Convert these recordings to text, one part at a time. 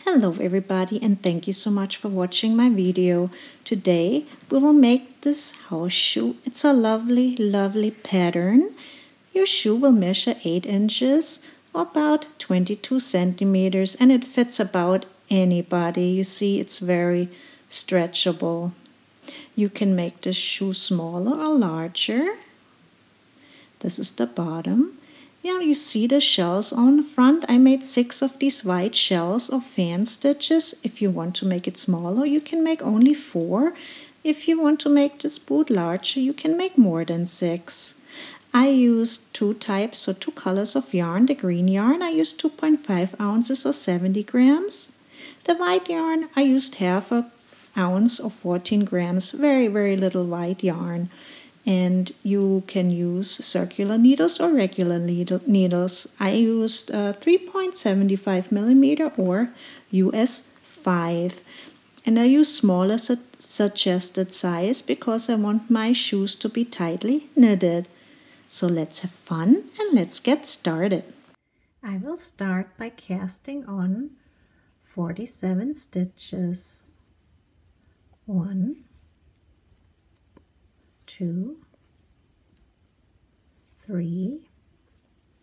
Hello everybody, and thank you so much for watching my video. Today we will make this house shoe. It's a lovely pattern. Your shoe will measure 8 inches or about 22 centimeters, and it fits about anybody. You see, it's very stretchable. You can make this shoe smaller or larger. This is the bottom. Yeah, you see the shells on the front. I made 6 of these white shells or fan stitches. If you want to make it smaller, you can make only 4. If you want to make this boot larger, you can make more than 6. I used 2 types or 2 colors of yarn. The green yarn I used 2.5 ounces or 70 grams. The white yarn I used half an ounce or 14 grams. Very little white yarn. And you can use circular needles or regular needles. I used 3.75 millimeter or US8, and I use smaller suggested size because I want my shoes to be tightly knitted. So let's have fun and let's get started. I will start by casting on 47 stitches. 1, 2, 3,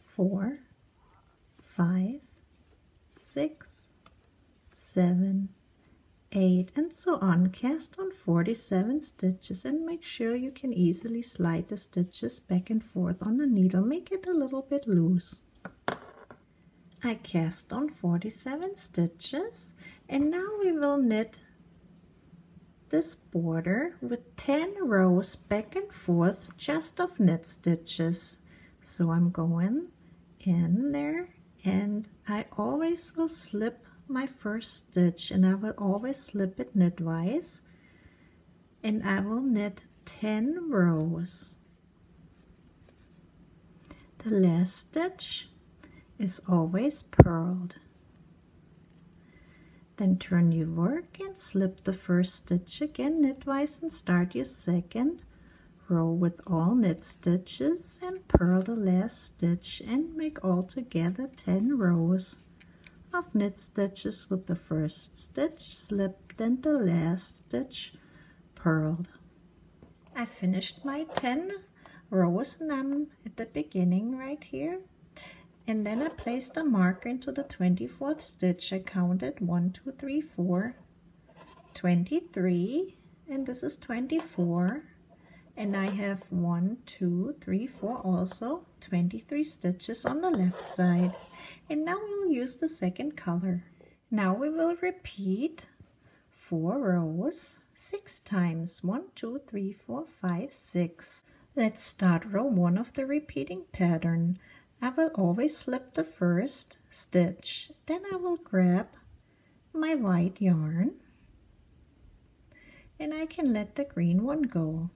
4, 5, 6, 7, 8, and so on. Cast on 47 stitches and make sure you can easily slide the stitches back and forth on the needle. Make it a little bit loose. I cast on 47 stitches, and now we will knit this border with 10 rows back and forth just of knit stitches. So I'm going in there, and I always will slip my first stitch, and I will always slip it knitwise, and I will knit 10 rows. The last stitch is always purled. Then turn your work and slip the first stitch again knitwise and start your second row with all knit stitches and purl the last stitch and make altogether 10 rows of knit stitches with the first stitch slipped and the last stitch purled. I finished my 10 rows and I'm at the beginning right here. And then I placed a marker into the 24th stitch. I counted 1, 2, 3, 4, 23, and this is 24. And I have 1, 2, 3, 4 also 23 stitches on the left side. And now we'll use the second color. Now we will repeat 4 rows 6 times. 1, 2, 3, 4, 5, 6. Let's start row 1 of the repeating pattern. I will always slip the first stitch, then I will grab my white yarn and I can let the green one go,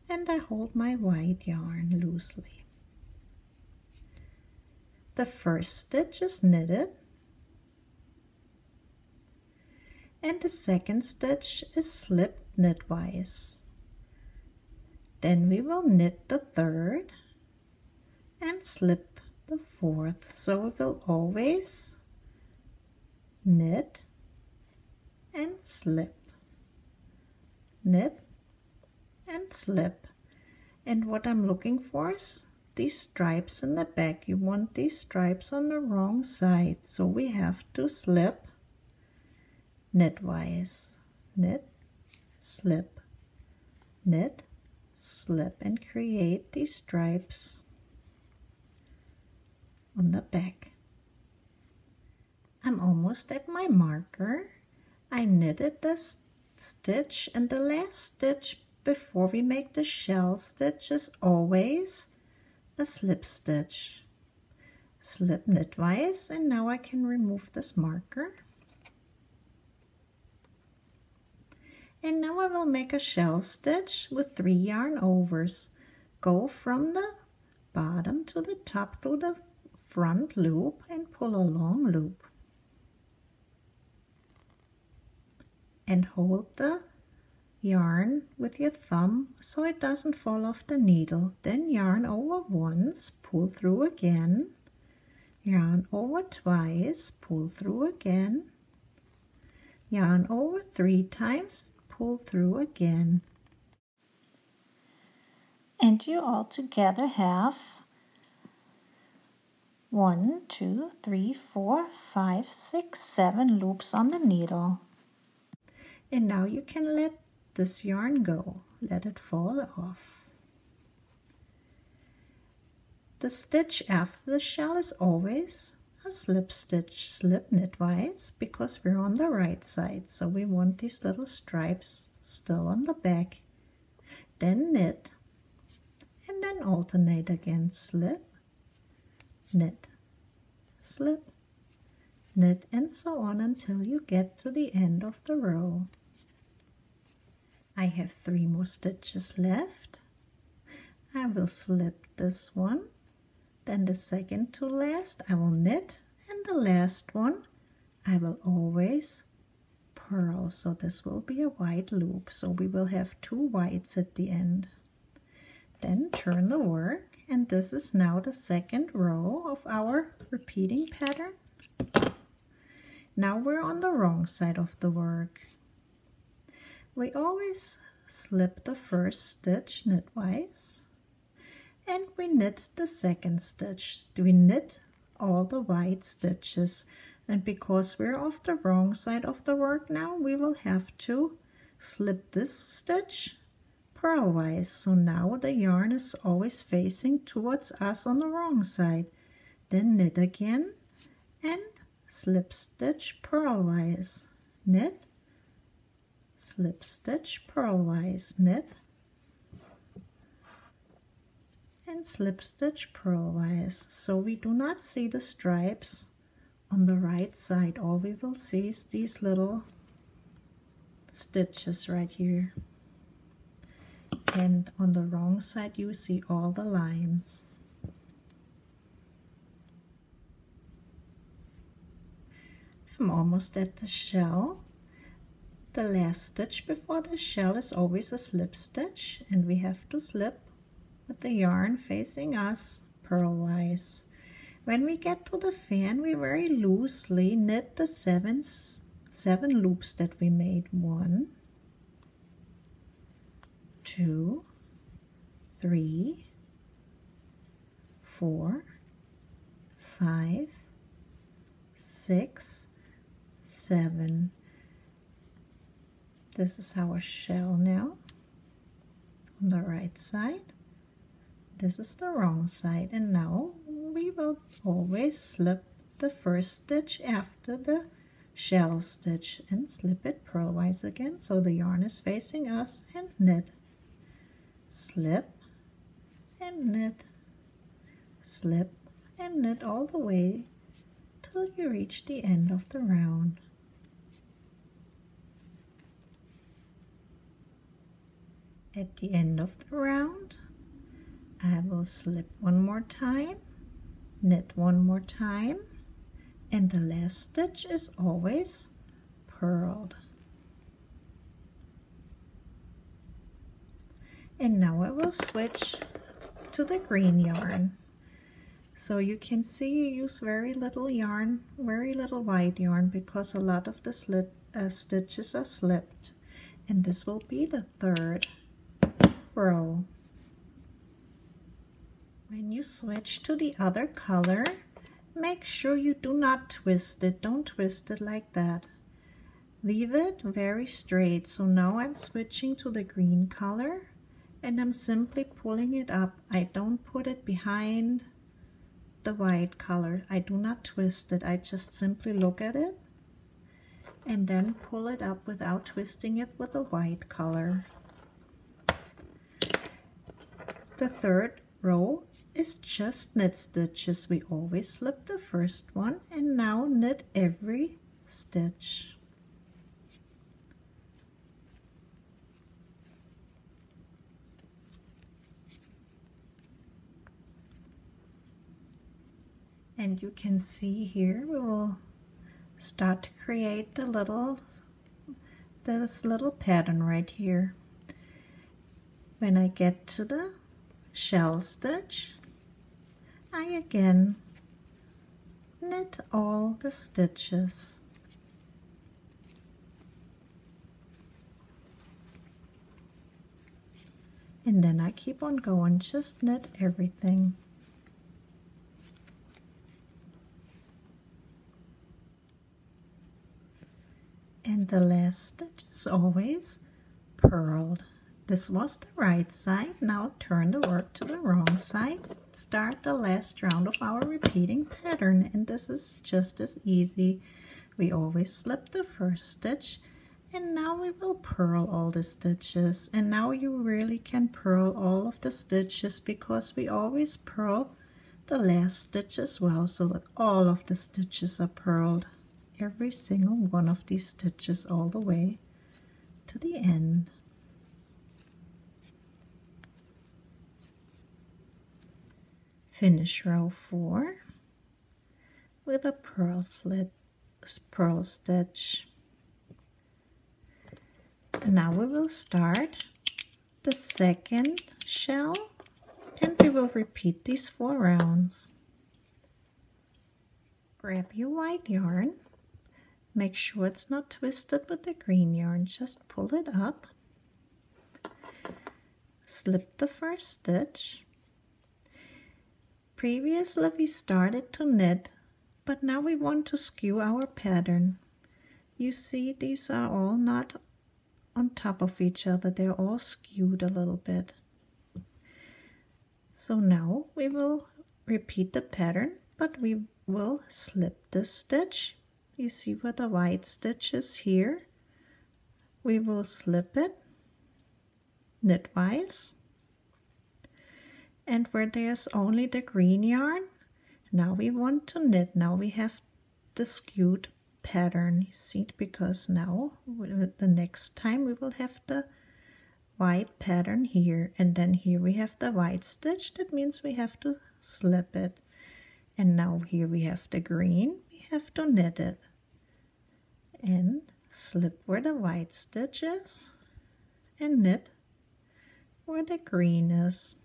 and I hold my white yarn loosely. The first stitch is knitted and the second stitch is slipped knitwise. Then we will knit the third and slip the fourth. So we will always knit and slip, knit and slip. And what I'm looking for is these stripes in the back. You want these stripes on the wrong side, so we have to slip knitwise, knit, slip, knit, slip, and create these stripes on the back. I'm almost at my marker. I knitted the stitch, and the last stitch before we make the shell stitch is always a slip stitch. Slip knitwise, and now I can remove this marker. And now I will make a shell stitch with 3 yarn overs. Go from the bottom to the top through the front loop and pull a long loop and hold the yarn with your thumb so it doesn't fall off the needle. Then yarn over once, pull through again, yarn over twice, pull through again, yarn over 3 times, pull through again. And you all together have 1, 2, 3, 4, 5, 6, 7 loops on the needle. And now you can let this yarn go, let it fall off. The stitch after the shell is always a slip stitch, slip knitwise, because we're on the right side, so we want these little stripes still on the back. Then knit, and then alternate again, slip, knit, slip, knit, and so on until you get to the end of the row. I have 3 more stitches left. I will slip this one, then the second to last I will knit, and the last one I will always purl. So this will be a white loop, so we will have 2 whites at the end. Then turn the work, and this is now the second row of our repeating pattern. Now we're on the wrong side of the work. We always slip the first stitch knitwise, and we knit the second stitch. We knit all the white stitches, and because we're off the wrong side of the work now, we will have to slip this stitch purlwise. So now the yarn is always facing towards us on the wrong side. Then knit again and slip stitch purlwise, knit, slip stitch purlwise, knit, and slip stitch purlwise. So we do not see the stripes on the right side. All we will see is these little stitches right here, and on the wrong side you see all the lines. I'm almost at the shell. The last stitch before the shell is always a slip stitch, and we have to slip with the yarn facing us purlwise. When we get to the fan, we very loosely knit the seven loops that we made. 1, 2, 3, 4, 5, 6, 7. This is our shell now on the right side. This is the wrong side, and now we will always slip the first stitch after the shell stitch and slip it purlwise again, so the yarn is facing us, and knit, slip and knit, slip and knit all the way till you reach the end of the round. At the end of the round, I will slip one more time, knit one more time, and the last stitch is always purled. And now I will switch to the green yarn. So you can see you use very little yarn, very little white yarn, because a lot of the stitches are slipped. And this will be the third row. When you switch to the other color, make sure you do not twist it. Don't twist it like that. Leave it very straight. So now I'm switching to the green color, and I'm simply pulling it up. I don't put it behind the white color. I do not twist it. I just simply look at it and then pull it up without twisting it with the white color. The third row is just knit stitches. We always slip the first one, and now knit every stitch. And you can see here we will start to create this little pattern right here. When I get to the shell stitch, I again knit all the stitches. And then I keep on going, just knit everything. And the last stitch is always purled. This was the right side. Now turn the work to the wrong side. Start the last round of our repeating pattern, and this is just as easy. We always slip the first stitch, and now we will purl all the stitches. And now you really can purl all of the stitches, because we always purl the last stitch as well, so that all of the stitches are purled. Every single one of these stitches all the way to the end. Finish row 4 with a purl stitch. And now we will start the second shell, and we will repeat these 4 rounds. Grab your white yarn. Make sure it's not twisted with the green yarn, just pull it up. Slip the first stitch. Previously we started to knit, but now we want to skew our pattern. You see, these are all not on top of each other, they're all skewed a little bit. So now we will repeat the pattern, but we will slip this stitch. You see where the white stitch is here? We will slip it knitwise. And where there's only the green yarn, now we want to knit. Now we have the skewed pattern, you see, because now the next time we will have the white pattern here, and then here we have the white stitch. That means we have to slip it. And now here we have the green, we have to knit it. And slip where the white stitch is, and knit where the green is.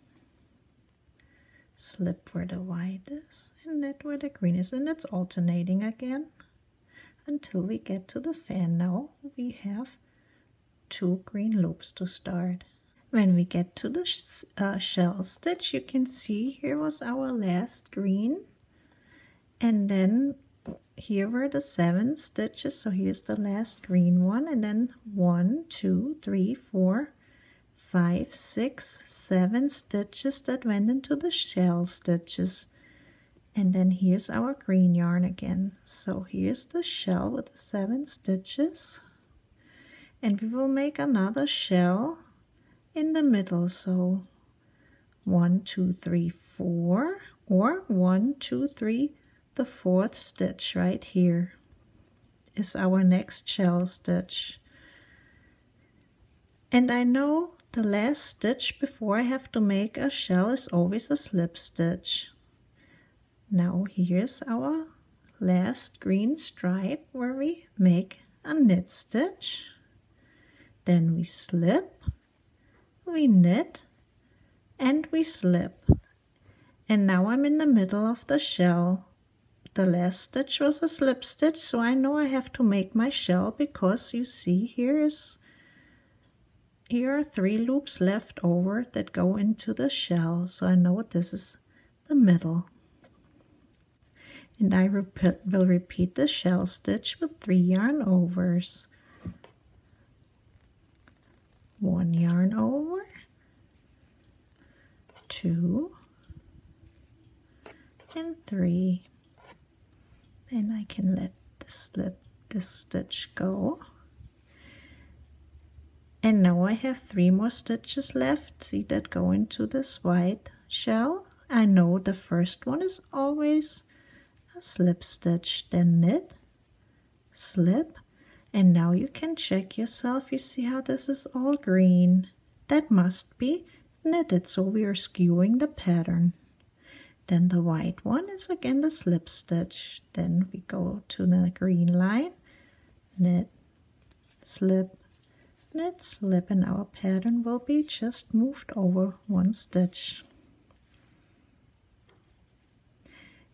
Slip where the white is, and knit where the green is. And it's alternating again until we get to the fan. Now we have 2 green loops to start. When we get to the shell stitch, you can see here was our last green, and then here were the 7 stitches. So here's the last green one, and then 1, 2, 3, 4, 5, 6, 7 stitches that went into the shell stitches. And then here's our green yarn again. So here's the shell with the 7 stitches, and we will make another shell in the middle. So 1, 2, 3, 4, or 1, 2, 3, the 4th stitch right here is our next shell stitch. And I know the last stitch before I have to make a shell is always a slip stitch. Now here's our last green stripe where we make a knit stitch. Then we slip, we knit, and we slip. And now I'm in the middle of the shell. The last stitch was a slip stitch, so I know I have to make my shell, because you see here are 3 loops left over that go into the shell, so I know this is the middle. And I will repeat the shell stitch with 3 yarn overs. 1 yarn over, 2, and 3. And I can let this stitch go. And now I have 3 more stitches left. See that go into this white shell? I know the first one is always a slip stitch, then knit, slip, and now you can check yourself. You see how this is all green? That must be knitted, so we are skewing the pattern. Then the white one is again the slip stitch. Then we go to the green line, knit, slip, knit, slip, and our pattern will be just moved over 1 stitch.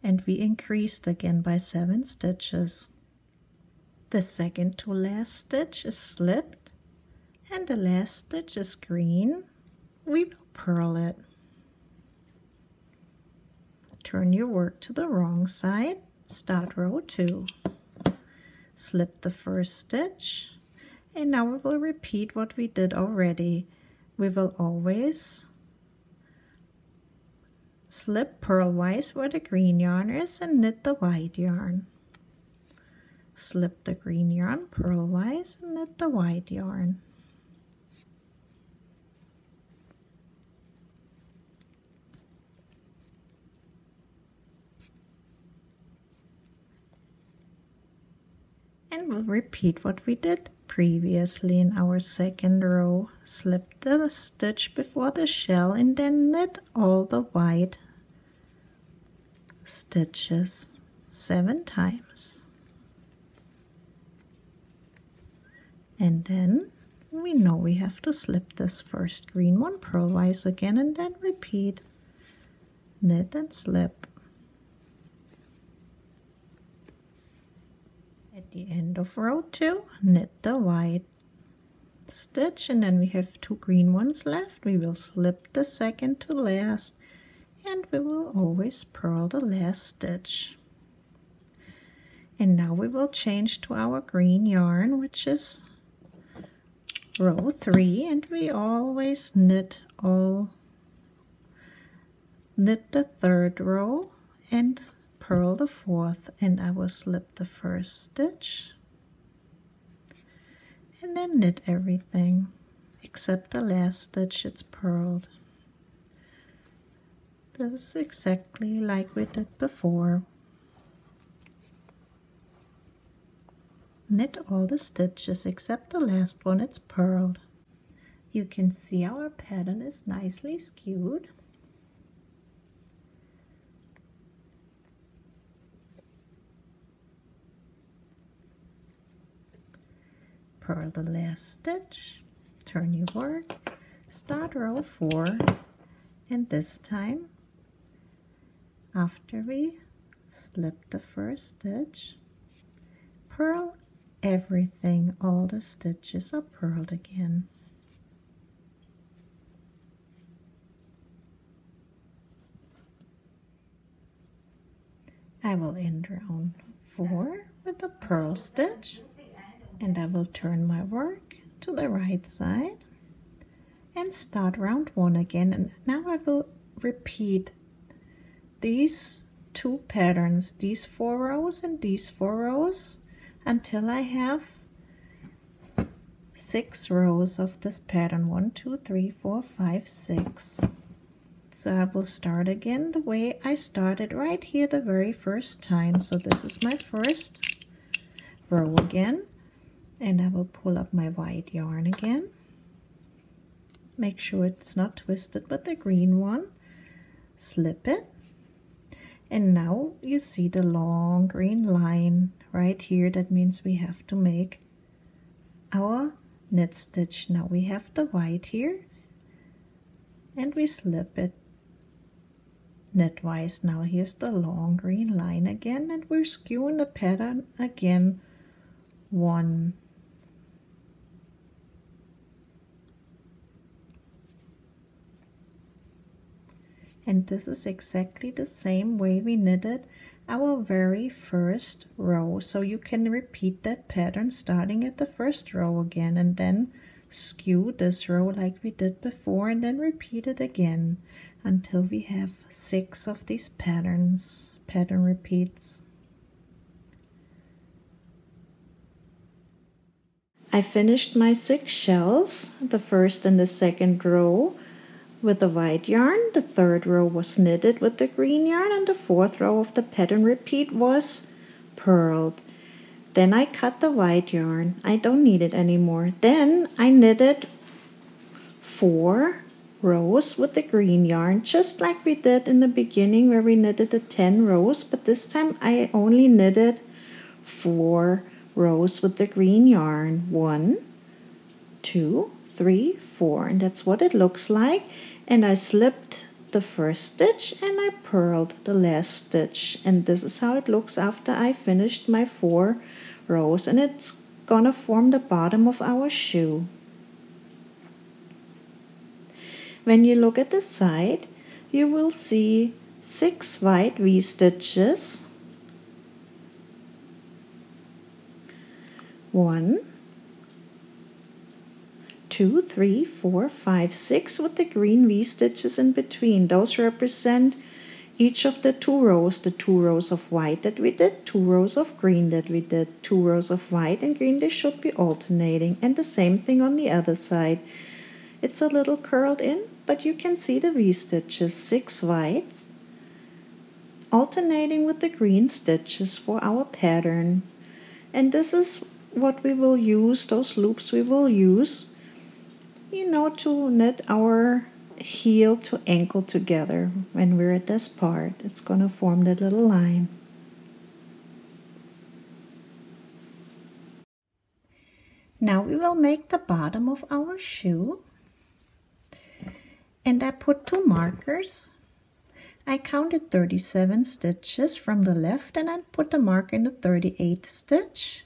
And we increased again by 7 stitches. The second to last stitch is slipped, and the last stitch is green. we will purl it. Turn your work to the wrong side, start row 2. Slip the first stitch, and now we will repeat what we did already. We will always slip purlwise where the green yarn is and knit the white yarn. Slip the green yarn purlwise and knit the white yarn. And we'll repeat what we did previously in our second row. Slip the stitch before the shell and then knit all the white stitches 7 times. And then we know we have to slip this first green one purlwise again and then repeat. Knit and slip. At the end of row 2, knit the white stitch, and then we have 2 green ones left. We will slip the second to last, and we will always purl the last stitch. And now we will change to our green yarn, which is row 3, and we always knit the 3rd row and purl the 4th, and I will slip the first stitch and then knit everything except the last stitch. It's purled. This is exactly like we did before. Knit all the stitches except the last one, it's purled. You can see our pattern is nicely skewed. Purl the last stitch, turn your work, start row 4, and this time, after we slip the first stitch, purl everything. All the stitches are purled again. I will end round 4 with a purl stitch, and I will turn my work to the right side and start round 1 again. And now I will repeat these 2 patterns, these 4 rows and these 4 rows, until I have 6 rows of this pattern. 1, 2, 3, 4, 5, 6. So I will start again the way I started right here the very first time. So this is my first row again. And I will pull up my white yarn again. Make sure it's not twisted with the green one. Slip it. And now you see the long green line right here. That means we have to make our knit stitch. Now we have the white here. And we slip it knitwise. Now here's the long green line again. And we're skewing the pattern again 1. And this is exactly the same way we knitted our very first row. So you can repeat that pattern starting at the first row again, and then skew this row like we did before, and then repeat it again until we have 6 of these pattern repeats. I finished my 6 shells, the first and the second row with the white yarn. The 3rd row was knitted with the green yarn, and the 4th row of the pattern repeat was purled. Then I cut the white yarn. I don't need it anymore. Then I knitted 4 rows with the green yarn, just like we did in the beginning where we knitted the 10 rows, but this time I only knitted 4 rows with the green yarn. 1, 2, 3, 4, and that's what it looks like. And I slipped the first stitch and I purled the last stitch, and this is how it looks after I finished my 4 rows, and it's gonna form the bottom of our shoe. When you look at the side, you will see 6 white V-stitches. 1, 2, 3, 4, 5, 6 with the green V-stitches in between. Those represent each of the 2 rows, the 2 rows of white that we did, 2 rows of green that we did, 2 rows of white and green. They should be alternating, and the same thing on the other side. It's a little curled in, but you can see the V-stitches, 6 whites, alternating with the green stitches for our pattern. And this is what we will use, those loops we will use, you know, to knit our heel to ankle together. When we're at this part, it's going to form that little line. Now we will make the bottom of our shoe, and I put 2 markers. I counted 37 stitches from the left, and I put the mark in the 38th stitch.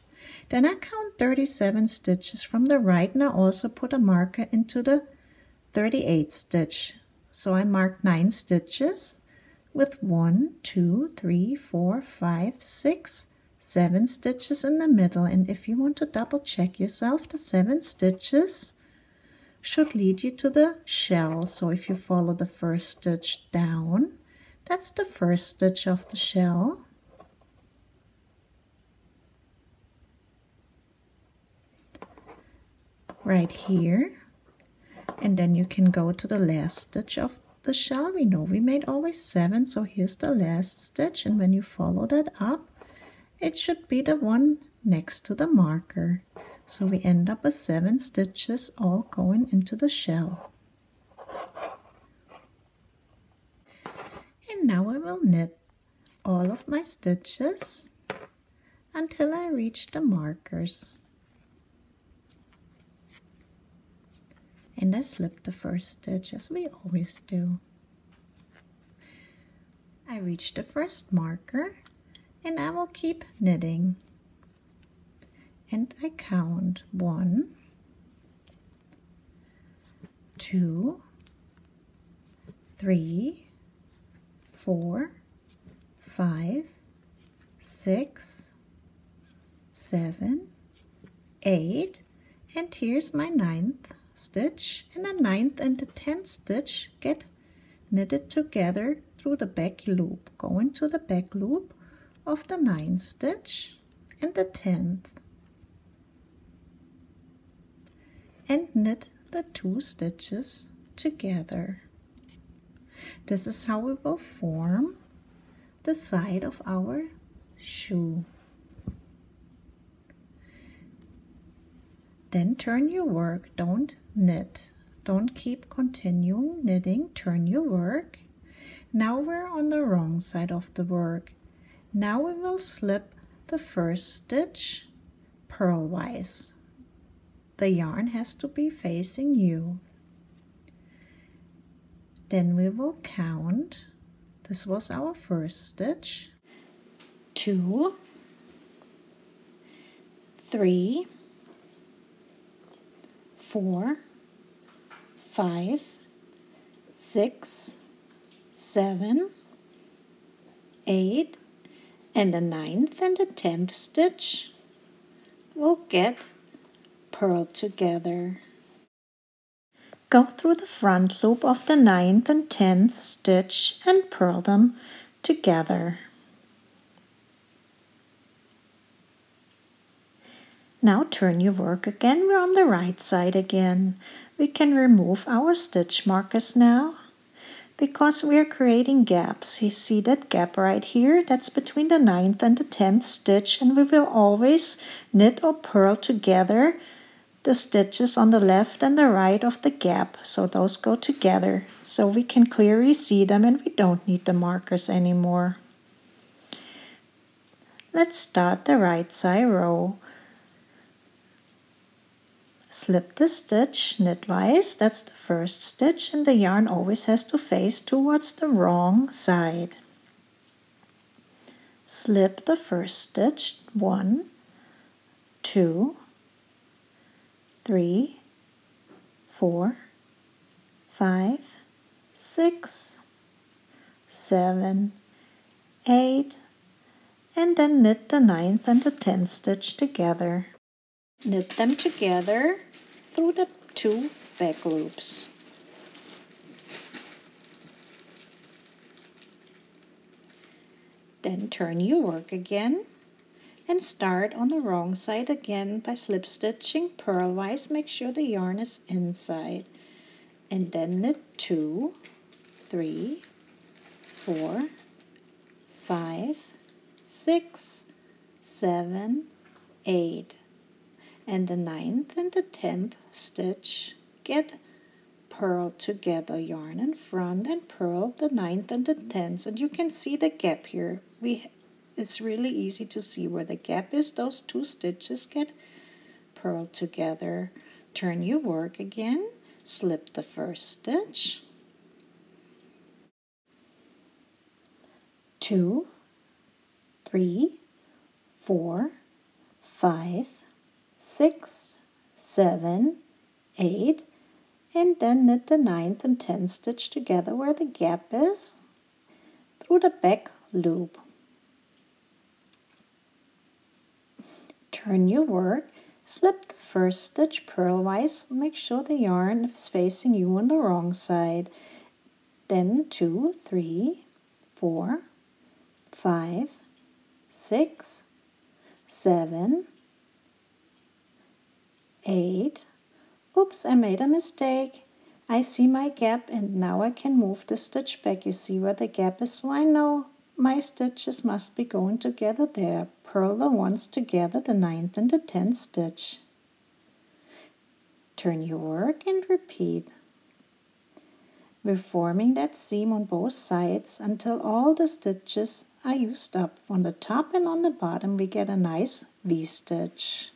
Then I count 37 stitches from the right, and I also put a marker into the 38th stitch. So I marked 9 stitches with 1, 2, 3, 4, 5, 6, 7 stitches in the middle. And if you want to double check yourself, the 7 stitches should lead you to the shell. So if you follow the first stitch down, that's the first stitch of the shell. Right here. And then you can go to the last stitch of the shell. We know we made always 7, so here's the last stitch, and when you follow that up, it should be the one next to the marker. So we end up with 7 stitches all going into the shell. And now I will knit all of my stitches until I reach the markers. And I slip the first stitch as we always do. I reach the first marker and I will keep knitting. And I count 1, 2, 3, 4, 5, 6, 7, 8, and here's my 9th stitch, and the 9th and the 10th stitch get knitted together through the back loop. Go into the back loop of the 9th stitch and the 10th and knit the 2 stitches together. This is how we will form the side of our shoe. Then turn your work, don't knit. Don't keep continuing knitting, turn your work. Now we're on the wrong side of the work. Now we will slip the first stitch purlwise. The yarn has to be facing you. Then we will count, this was our first stitch, 2, 3, 4, 5, 6, 7, 8, and the 9th and the 10th stitch will get purled together. Go through the front loop of the 9th and 10th stitch and purl them together. Now turn your work again, we're on the right side again. We can remove our stitch markers now because we are creating gaps. You see that gap right here? That's between the 9th and the 10th stitch, and we will always knit or purl together the stitches on the left and the right of the gap, so those go together so we can clearly see them and we don't need the markers anymore. Let's start the right side row. Slip the stitch knitwise, that's the first stitch, and the yarn always has to face towards the wrong side. Slip the first stitch, 1, 2, 3, 4, 5, 6, 7, 8, and then knit the 9th and the 10th stitch together. Knit them together through the 2 back loops. Then turn your work again and start on the wrong side again by slip stitching purlwise. Make sure the yarn is inside. And then knit 2, 3, 4, 5, 6, 7, 8. And the 9th and the 10th stitch, get purl together, yarn in front and purl the 9th and the 10th. And you can see the gap here. It's really easy to see where the gap is. Those 2 stitches get purled together. Turn your work again, slip the first stitch, 2, 3, 4, 5, 6, 7, 8, and then knit the 9th and 10th stitch together where the gap is through the back loop. Turn your work, slip the first stitch purlwise, make sure the yarn is facing you on the wrong side. Then 2, 3, 4, 5, 6, 7, 8. Oops, I made a mistake. I see my gap and now I can move the stitch back. You see where the gap is, so I know my stitches must be going together there. Purl the ones together, the 9th and the 10th stitch. Turn your work and repeat. We're forming that seam on both sides until all the stitches are used up. On the top and on the bottom we get a nice V-stitch.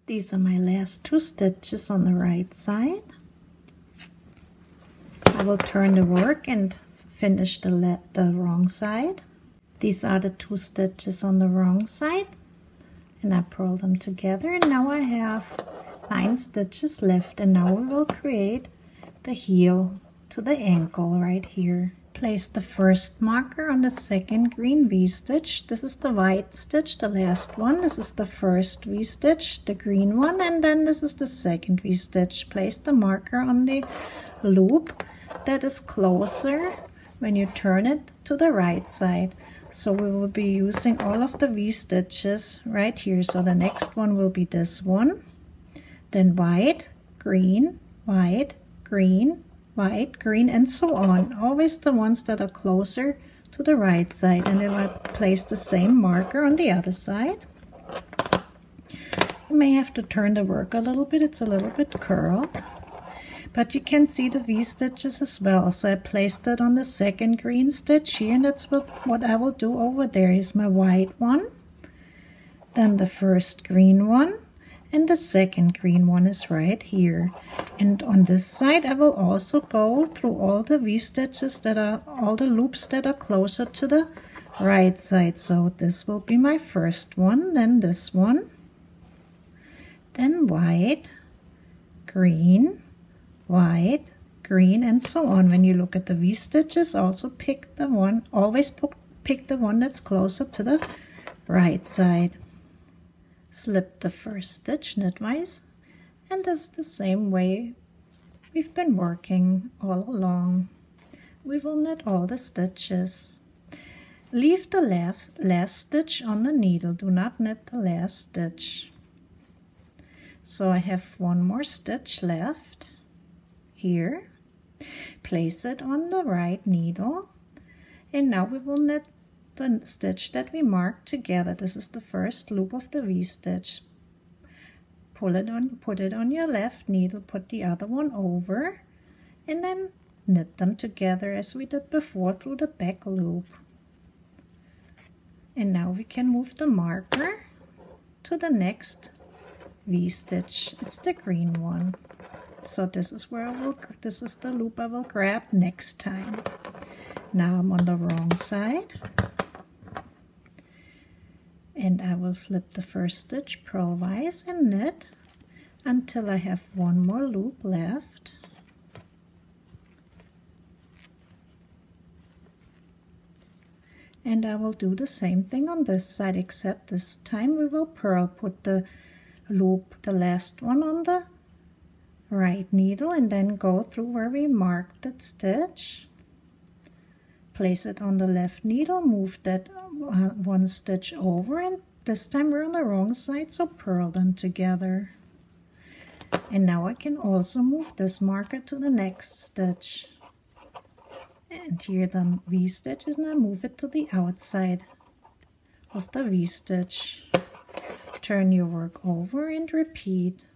These are my last 2 stitches on the right side. I will turn the work and finish the wrong side. These are the 2 stitches on the wrong side, and I purl them together, and now I have 9 stitches left, and now we will create the heel to the ankle right here. Place the first marker on the second green V-stitch. This is the white stitch, the last one. This is the first V-stitch, the green one, and then this is the second V-stitch. Place the marker on the loop that is closer when you turn it to the right side. So we will be using all of the V-stitches right here. So the next one will be this one, then white, green, white, green, white, green, and so on. Always the ones that are closer to the right side. And then I place the same marker on the other side. You may have to turn the work a little bit. It's a little bit curled. But you can see the V-stitches as well. So I placed it on the second green stitch here, and that's what I will do over there. Is my white one, then the first green one, and the second green one is right here. And on this side I will also go through all the V-stitches that are, all the loops that are closer to the right side. So this will be my first one, then this one, then white, green, white, green, and so on. When you look at the V-stitches, also pick the one, always pick the one that's closer to the right side. Slip the first stitch knitwise, and this is the same way we've been working all along. We will knit all the stitches. Leave the last stitch on the needle. Do not knit the last stitch. So I have one more stitch left here. Place it on the right needle, and now we will knit the stitch that we marked together. This is the first loop of the V-stitch. Put it on your left needle, put the other one over, and then knit them together as we did before through the back loop. And now we can move the marker to the next V-stitch. It's the green one. So this is this is the loop I will grab next time. Now I'm on the wrong side, and I will slip the first stitch purlwise and knit until I have one more loop left. And I will do the same thing on this side, except this time we will purl, put the loop, the last one, on the right needle and then go through where we marked that stitch. Place it on the left needle, move that one stitch over, and this time we're on the wrong side, so purl them together. And now I can also move this marker to the next stitch. And here the V-stitch is, now move it to the outside of the V-stitch. Turn your work over and repeat.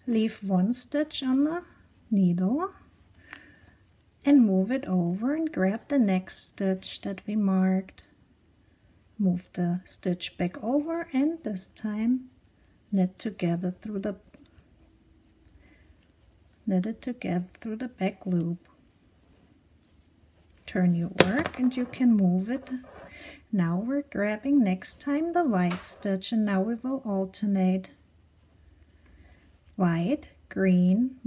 Leave one stitch on the needle and move it over and grab the next stitch that we marked. Move the stitch back over and this time knit it together through the back loop. Turn your work and you can move it. Now we're grabbing next time the white stitch, and now we will alternate white, green,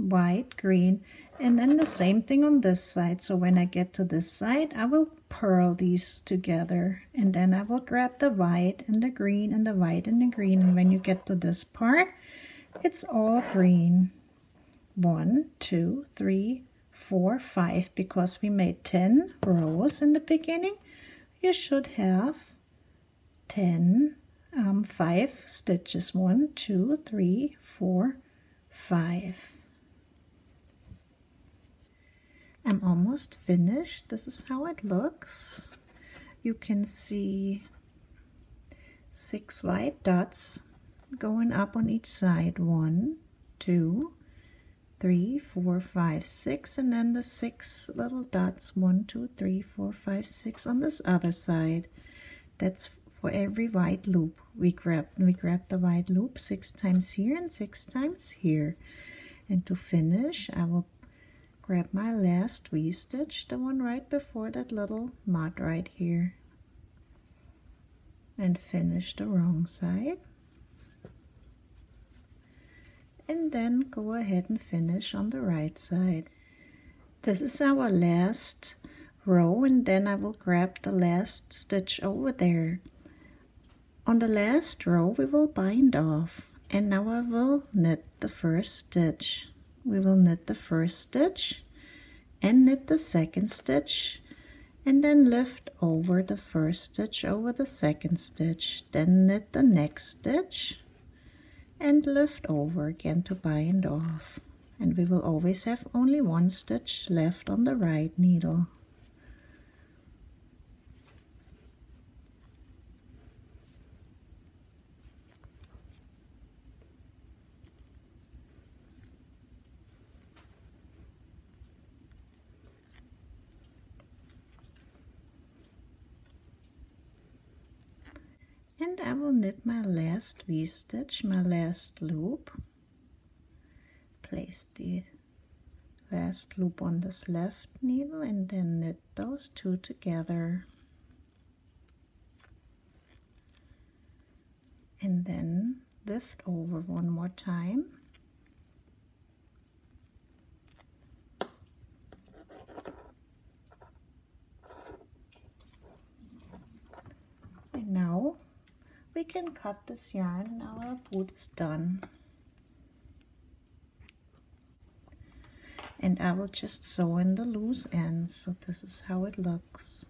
and then the same thing on this side. So when I get to this side, I will purl these together, and then I will grab the white and the green and the white and the green, and when you get to this part, it's all green. 1, 2, 3, 4, 5, because we made 10 rows in the beginning. You should have 5 stitches. 1, 2, 3, 4, 5. I'm almost finished. This is how it looks. You can see 6 white dots going up on each side. 1, 2, 3, 4, 5, 6, and then the 6 little dots. 1, 2, 3, 4, 5, 6 on this other side. That's for every white loop. We grab the white loop 6 times here and 6 times here. And to finish, I will grab my last V-stitch, the one right before that little knot right here, and finish the wrong side. And then go ahead and finish on the right side. This is our last row, and then I will grab the last stitch over there. On the last row we will bind off, and now I will knit the first stitch. We will knit the first stitch and knit the second stitch, and then lift over the first stitch over the second stitch, then knit the next stitch and lift over again to bind off. And we will always have only one stitch left on the right needle. And I will knit my last V-stitch, my last loop. Place the last loop on this left needle and then knit those two together. And then lift over one more time. And now we can cut this yarn and our boot is done. And I will just sew in the loose ends, so this is how it looks.